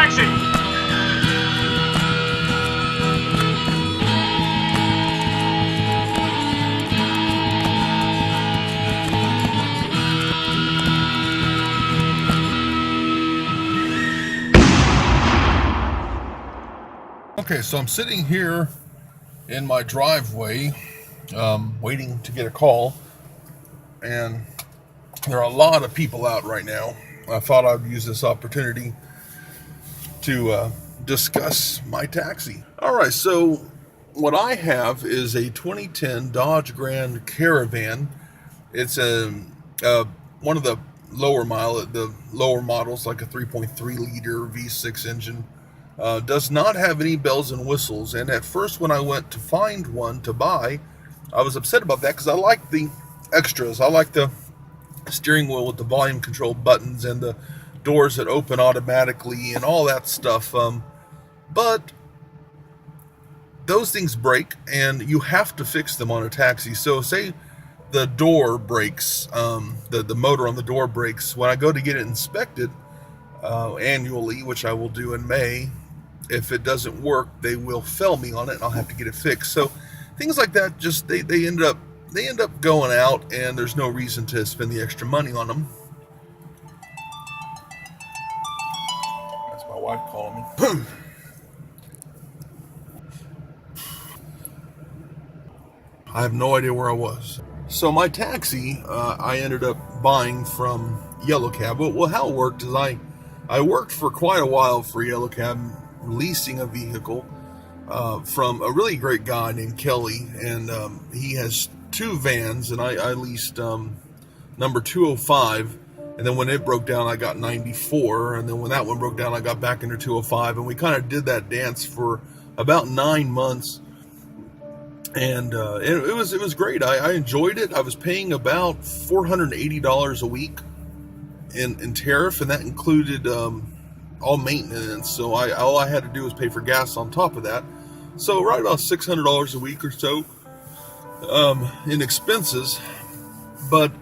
taxi! Okay, so I'm sitting here in my driveway, waiting to get a call, and there are a lot of people out right now. I thought I'd use this opportunity to discuss my taxi. All right, so what I have is a 2010 Dodge Grand Caravan. It's one of the lower models, like a 3.3 liter V6 engine. Does not have any bells and whistles, and at first when I went to find one to buy, I was upset about that because I like the extras. I like the steering wheel with the volume control buttons and the doors that open automatically and all that stuff, but those things break and you have to fix them on a taxi. So say the door breaks, the motor on the door breaks. When I go to get it inspected annually, which I will do in May, if it doesn't work, they will fail me on it and I'll have to get it fixed. So things like that, just they end up going out, and there's no reason to spend the extra money on them. That's my wife calling me. I have no idea where I was. So my taxi, I ended up buying from Yellow Cab. Well, how it worked is I worked for quite a while for Yellow Cab, leasing a vehicle from a really great guy named Kelly, and he has two vans, and I leased number 205, and then when it broke down I got 94, and then when that one broke down I got back into 205, and we kind of did that dance for about 9 months, and it was great. I enjoyed it. I was paying about $480 a week in tariff, and that included all maintenance. So all I had to do was pay for gas on top of that. So right about $600 a week or so in expenses. But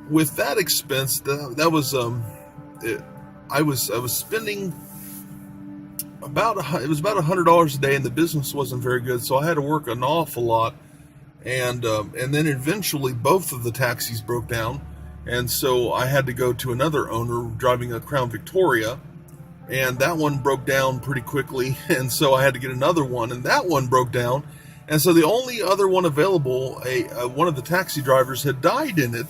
with that expense, that was I was spending about $100 a day, and the business wasn't very good. So I had to work an awful lot, and then eventually both of the taxis broke down. And so I had to go to another owner driving a Crown Victoria, and that one broke down pretty quickly. And so I had to get another one, and that one broke down. And so the only other one available, one of the taxi drivers had died in it.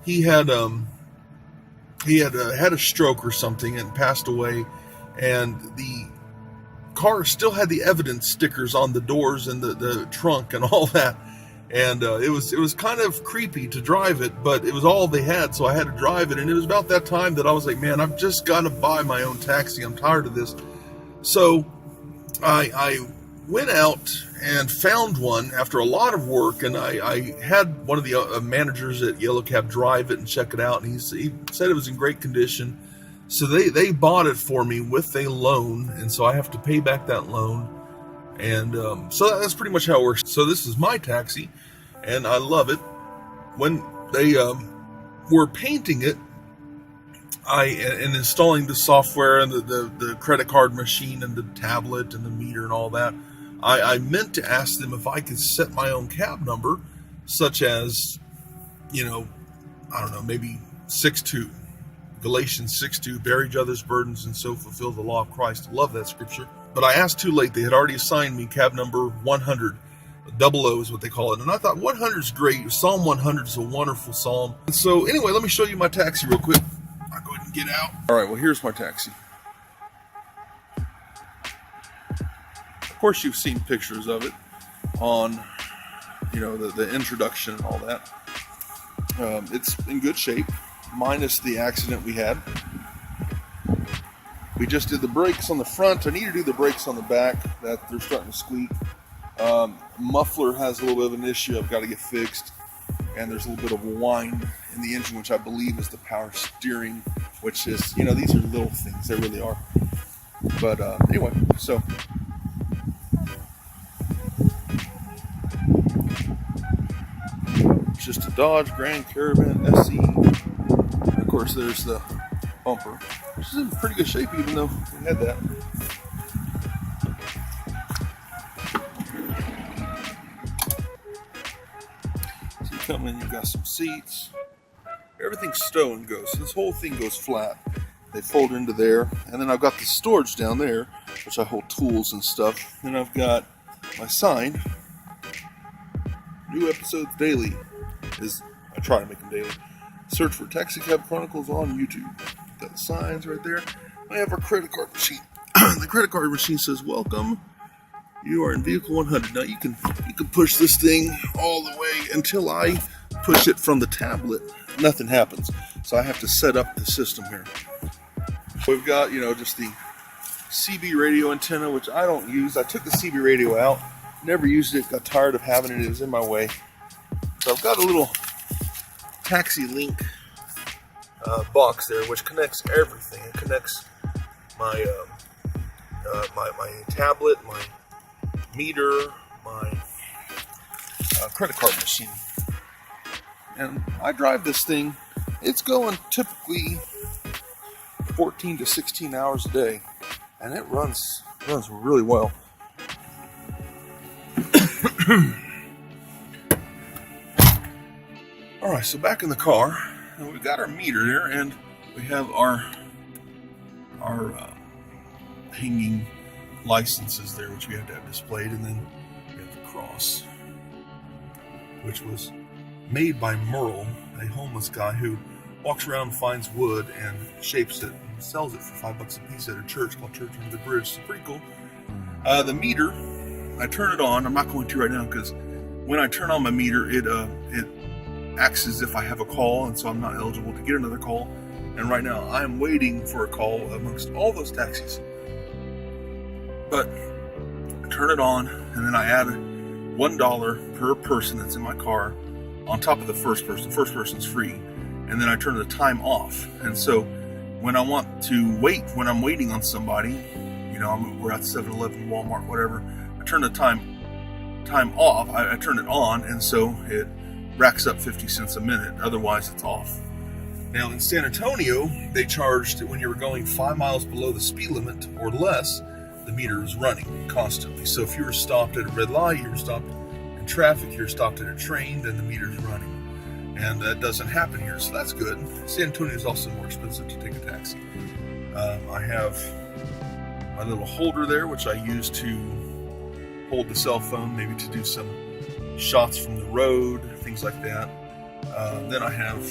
He had had a stroke or something and passed away, and the car still had the evidence stickers on the doors and the trunk and all that. And it was kind of creepy to drive it, but it was all they had, so I had to drive it. And it was about that time that I was like, man, I've just got to buy my own taxi. I'm tired of this. So I went out and found one after a lot of work, and I had one of the managers at Yellow Cab drive it and check it out, and he said it was in great condition. So they bought it for me with a loan, and so I have to pay back that loan. And so that's pretty much how it works. So this is my taxi, and I love it. When they were painting it, and installing the software and the credit card machine and the tablet and the meter and all that, I meant to ask them if I could set my own cab number, such as, I don't know, maybe 6:2. Galatians 6:2, bear each other's burdens and so fulfill the law of Christ. I love that scripture. But I asked too late. They had already assigned me cab number 100. 00 is what they call it. And I thought 100 is great. Psalm 100 is a wonderful psalm. And so anyway, let me show you my taxi real quick. I'll go ahead and get out. All right, well, here's my taxi. Of course, you've seen pictures of it on, the introduction and all that. It's in good shape, minus the accident we had. We just did the brakes on the front. I need to do the brakes on the back. That they're starting to squeak. Muffler has a little bit of an issue I've got to get fixed. And there's a little bit of whine in the engine, which I believe is the power steering, which is, these are little things. They really are. But anyway, so it's just a Dodge Grand Caravan SE. Of course, there's the bumper. is in pretty good shape, even though we had that. So you come in, you've got some seats. Everything's stow and go. So this whole thing goes flat. They fold into there. And then I've got the storage down there, which I hold tools and stuff. Then I've got my sign. New episodes daily. I try to make them daily. Search for Taxicab Chronicles on YouTube. Got the signs right there. I have our credit card machine. The credit card machine says, "Welcome. You are in vehicle 100." Now you can push this thing all the way until I push it from the tablet. Nothing happens. So I have to set up the system here. We've got, just the CB radio antenna, which I don't use. I took the CB radio out, never used it, got tired of having it. It was in my way. So I've got a little Taxi Link box there, which connects everything. It connects my my tablet, my meter, my credit card machine. And I drive this thing. It's going typically 14 to 16 hours a day, and it runs really well. All right, so back in the car, and we've got our meter there, and we have our hanging licenses there, which we had to have displayed, and then we have the cross, which was made by Merle, a homeless guy who walks around, finds wood, and shapes it and sells it for $5 a piece at a church called Church Under the Bridge. So pretty cool. The meter, I turn it on. I'm not going to right now because when I turn on my meter, it acts as if I have a call, and so I'm not eligible to get another call. And right now, I'm waiting for a call amongst all those taxis. But I turn it on, and then I add $1 per person that's in my car on top of the first person. The first person's free. And then I turn the time off. And so when I want to wait, when I'm waiting on somebody, we're at 7-Eleven, Walmart, whatever, I turn the time off. I turn it on, and so it racks up 50 cents a minute. Otherwise, it's off. Now, in San Antonio, they charged when you were going 5 miles below the speed limit or less, the meter is running constantly. So if you were stopped at a red light, you were stopped in traffic, you're stopped at a train, then the meter's running. And that doesn't happen here, so that's good. San Antonio is also more expensive to take a taxi. I have my little holder there, which I use to hold the cell phone, maybe to do some shots from the road, things like that. Then I have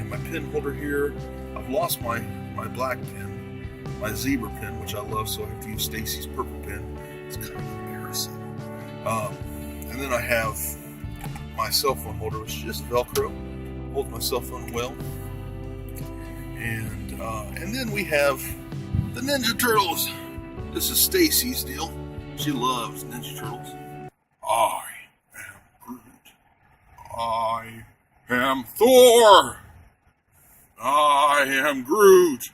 my pen holder here. I've lost my black pen, my zebra pen, which I love, so I have to use Stacy's purple pen. It's kind of embarrassing. And then I have my cell phone holder, which is just Velcro. Holds my cell phone well. And then we have the Ninja Turtles. This is Stacy's deal. She loves Ninja Turtles. I am Groot. I am Thor. I am Groot.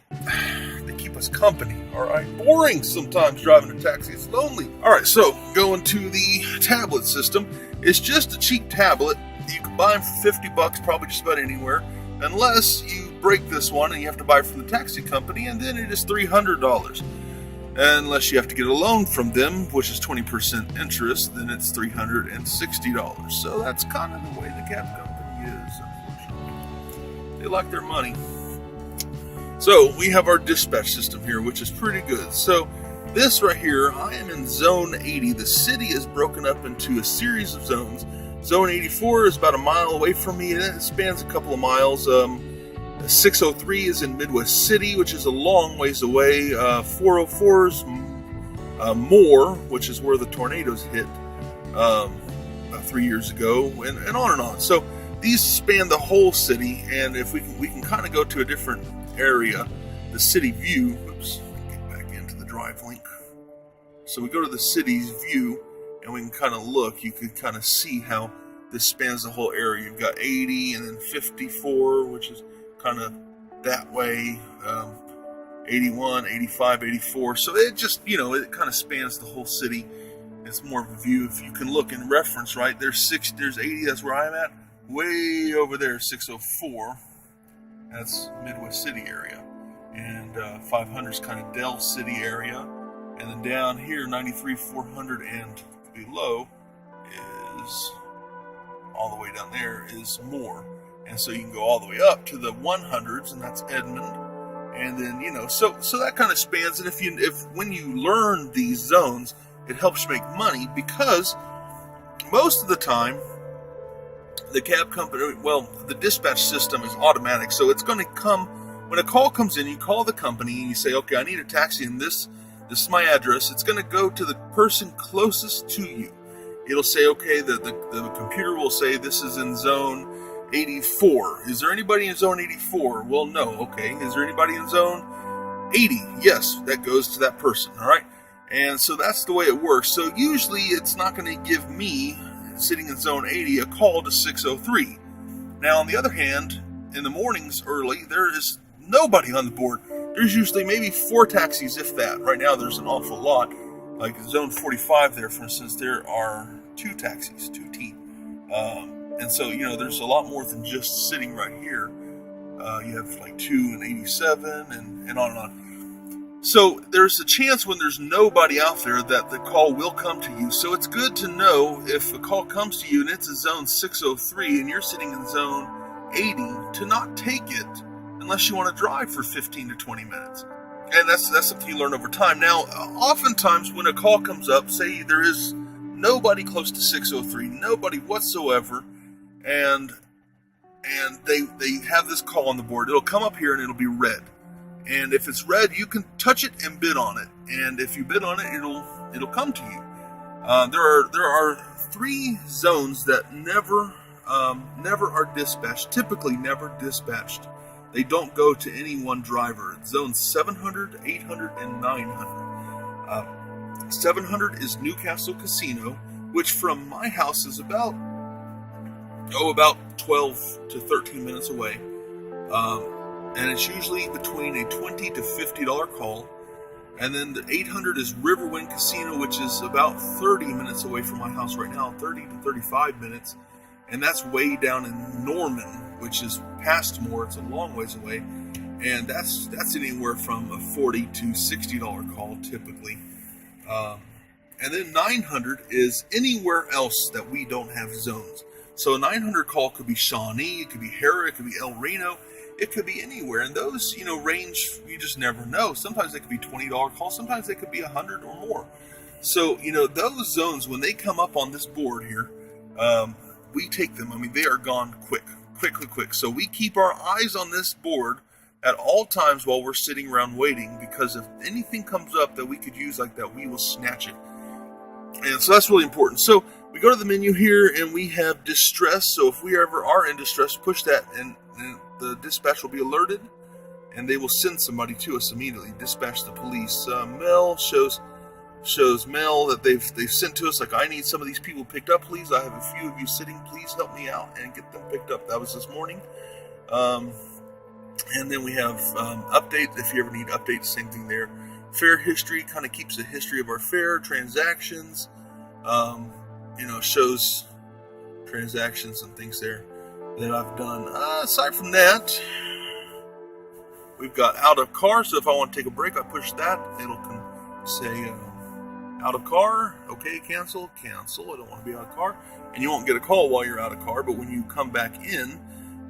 They keep us company, alright? Boring sometimes driving a taxi. It's lonely. Alright, so going to the tablet system. It's just a cheap tablet. You can buy them for $50 probably just about anywhere. Unless you break this one and you have to buy it from the taxi company, and then it is $300. Unless you have to get a loan from them, which is 20% interest, then it's $360. So that's kind of the way the cab company is, unfortunately. They like their money. So we have our dispatch system here, which is pretty good. So this right here, I am in Zone 80. The city is broken up into a series of zones. Zone 84 is about a mile away from me, and it spans a couple of miles. 603 is in Midwest City, which is a long ways away. 404 is Moore, which is where the tornadoes hit 3 years ago, and on and on. So these span the whole city, and if we can kind of go to a different area, the city view. Oops, get back into the drive link. So we go to the city's view, and we can kind of look. You can kind of see how this spans the whole area. You've got 80, and then 54, which is kind of that way, 81, 85, 84. So it just, it kind of spans the whole city. It's more of a view. If you can look in reference, right, there's 80, that's where I'm at. Way over there, 604, that's Midwest City area. and 500 is kind of Dell City area, and then down here 93, 400 and below is all the way down there is Moore. And so you can go all the way up to the 100s, and that's Edmond. And then, so that kind of spans. And if when you learn these zones, it helps you make money, because most of the time, the cab company, the dispatch system is automatic. So it's going to come, when a call comes in, you call the company and you say, okay, I need a taxi, and this is my address. It's going to go to the person closest to you. It'll say, okay, the computer will say this is in zone 84. Is there anybody in zone 84? Well, no. Okay. Is there anybody in zone 80? Yes, that goes to that person. All right. And so that's the way it works. So usually it's not going to give me, sitting in zone 80, a call to 603. Now, on the other hand, in the mornings early, there is nobody on the board. There's usually maybe 4 taxis, if that. Right now, there's an awful lot. Like zone 45 there, for instance, there are 2 taxis, 2T. And so, there's a lot more than just sitting right here. You have like 2 and 87 and on and on. So there's a chance when there's nobody out there that the call will come to you. So it's good to know if a call comes to you and it's a zone 603 and you're sitting in zone 80 to not take it unless you want to drive for 15 to 20 minutes. And that's something you learn over time. Now, oftentimes when a call comes up, say there is nobody close to 603, nobody whatsoever, and they have this call on the board, it'll come up here and it'll be red. And if it's red, you can touch it and bid on it. And if you bid on it, it'll come to you. There are 3 zones that never are dispatched. Typically, never dispatched. They don't go to any one driver. It's zones 700, 800, and 900. 700 is Newcastle Casino, which from my house is about 12 to 13 minutes away. And it's usually between a $20 to $50 call. And then the 800 is Riverwind Casino, which is about 30 minutes away from my house right now, 30 to 35 minutes. And that's way down in Norman, which is past Moore. It's a long ways away. And that's anywhere from a $40 to $60 call typically. And then 900 is anywhere else that we don't have zones. So a 900 call could be Shawnee, it could be Hera, it could be El Reno. It could be anywhere, and those, range, you just never know. Sometimes they could be $20 calls, sometimes they could be 100 or more. So, those zones, when they come up on this board here, we take them. I mean, they are gone quick. So we keep our eyes on this board at all times while we're sitting around waiting, because if anything comes up that we could use like that, we will snatch it. And so that's really important. So we go to the menu here, and we have distress. So if we ever are in distress, push that, and the dispatch will be alerted, and they will send somebody to us immediately. Dispatch the police. Mail shows mail that they've sent to us. Like, I need some of these people picked up, please. I have a few of you sitting. Please help me out and get them picked up. That was this morning. And then we have updates. If you ever need updates, same thing there. Fare history kind of keeps a history of our fare transactions. Shows transactions and things there that I've done. Aside from that, we've got out of car. So if I want to take a break, I push that. It'll say out of car. Okay, cancel. I don't want to be out of car. And you won't get a call while you're out of car, but when you come back in,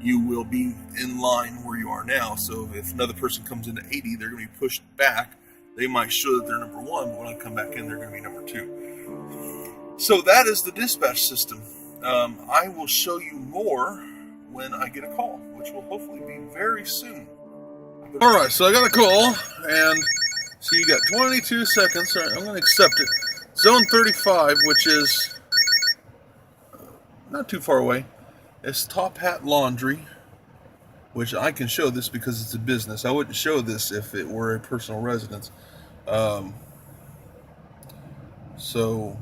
you will be in line where you are now. So if another person comes into 80, they're going to be pushed back. They might show that they're number 1, but when I come back in, they're going to be number 2. So that is the dispatch system. I will show you more when I get a call, which will hopefully be very soon. All right, so I got a call, and so you got 22 seconds. All right, I'm going to accept it. Zone 35, which is not too far away. It's Top Hat Laundry, which I can show this because it's a business. I wouldn't show this if it were a personal residence. So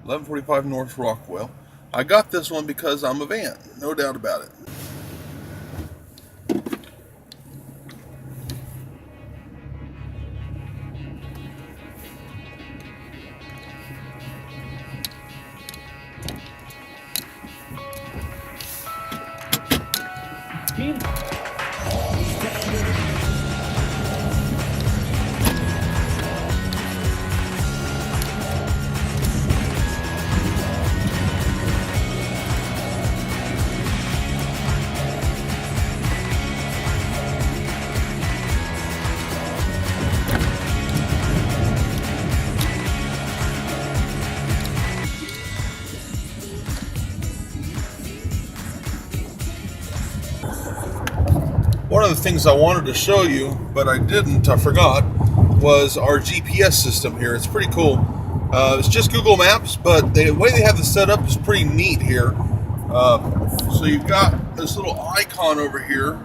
1145 North Rockwell. I got this one because I'm a van, no doubt about it. things I wanted to show you, but I didn't, I forgot, was our GPS system here. It's pretty cool. It's just Google Maps, but the way they have this set up is pretty neat here. So you've got this little icon over here.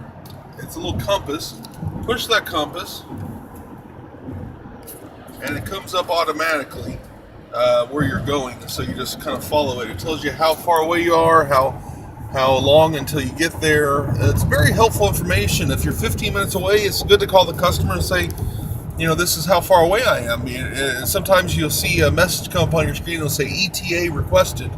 It's a little compass. Push that compass, and it comes up automatically where you're going. So you just kind of follow it. It tells you how far away you are, how long until you get there. It's very helpful information. If you're 15 minutes away, it's good to call the customer and say, this is how far away I am. And sometimes you'll see a message come up on your screen. It'll say ETA requested.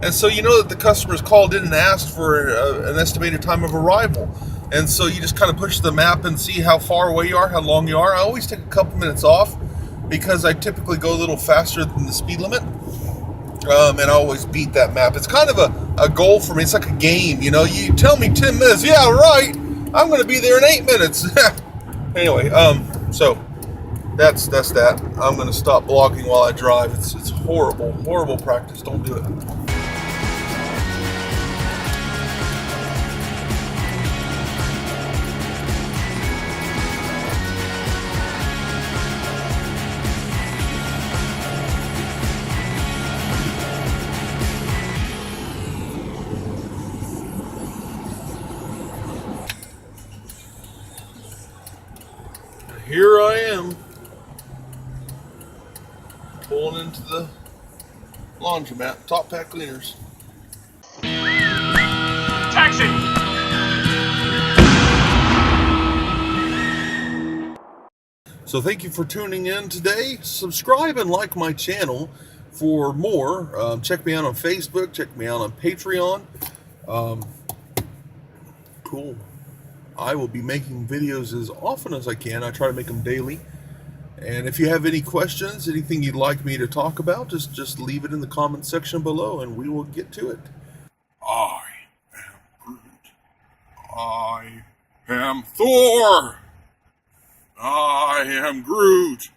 And so you know that the customer's called in and asked for an estimated time of arrival. And so you just kind of push the map and see how far away you are, how long you are. I always take a couple minutes off because I typically go a little faster than the speed limit. And I always beat that map. It's kind of a goal for me. It's like a game, You tell me 10 minutes. Yeah, right. I'm going to be there in 8 minutes. Anyway, so that's that. I'm going to stop blogging while I drive. It's horrible practice. Don't do it. Here I am, pulling into the laundromat, Top Pack Cleaners. Taxi! So thank you for tuning in today. Subscribe and like my channel for more. Check me out on Facebook. Check me out on Patreon. Cool. I will be making videos as often as I can. I try to make them daily. And if you have any questions, anything you'd like me to talk about, just leave it in the comment section below and we will get to it. I am Groot. I am Thor. I am Groot.